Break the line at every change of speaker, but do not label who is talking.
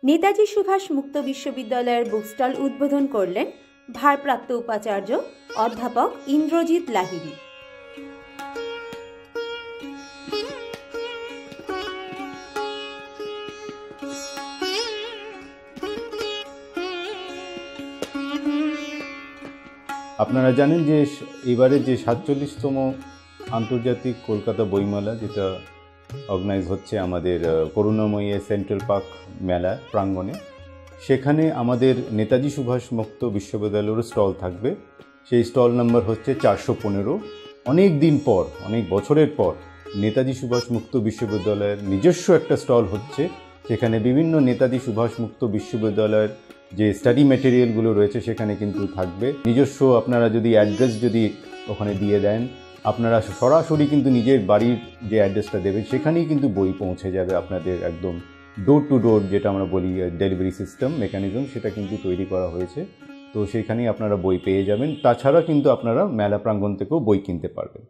নেতাজি সুভাষ মুক্ত বিশ্ববিদ্যালয়ের book stall উদ্বোধন করলেন ভারপ্রাপ্ত উপাচার্য অধ্যাপক ইন্দ্রজিৎ লাহিড়ী।
আপনারা জানেন যে এবারে যে 47তম আন্তর্জাতিক কলকাতা বইমেলা যেটা অর্গানাইজ হচ্ছে আমাদের করুণাময়ী সেন্ট্রাল পার্ক মেলা প্রাঙ্গণে, সেখানে আমাদের নেতাজি সুভাষ মুক্ত বিশ্ববিদ্যালয়েরও স্টল থাকবে। সেই স্টল নাম্বার হচ্ছে 415। অনেক দিন পর, অনেক বছরের পর নেতাজি সুভাষ মুক্ত বিশ্ববিদ্যালয়ের নিজস্ব একটা স্টল হচ্ছে। সেখানে বিভিন্ন নেতাজি সুভাষ মুক্ত বিশ্ববিদ্যালয়ের যে স্টাডি ম্যাটেরিয়ালগুলো রয়েছে সেখানে কিন্তু থাকবে। নিজস্ব আপনারা যদি অ্যাড্রেস যদি ওখানে দিয়ে দেন, আপনারা সরাসরি কিন্তু নিজের বাড়ির যে অ্যাড্রেসটা দেবেন সেখানেই কিন্তু বই পৌঁছে যাবে আপনাদের একদম ডোর টু ডোর, যেটা আমরা বলি ডেলিভারি সিস্টেম মেকানিজম, সেটা কিন্তু তৈরি করা হয়েছে। তো সেখানেই আপনারা বই পেয়ে যাবেন। তাছাড়া কিন্তু আপনারা মেলা প্রাঙ্গণ থেকেও বই কিনতে পারবেন।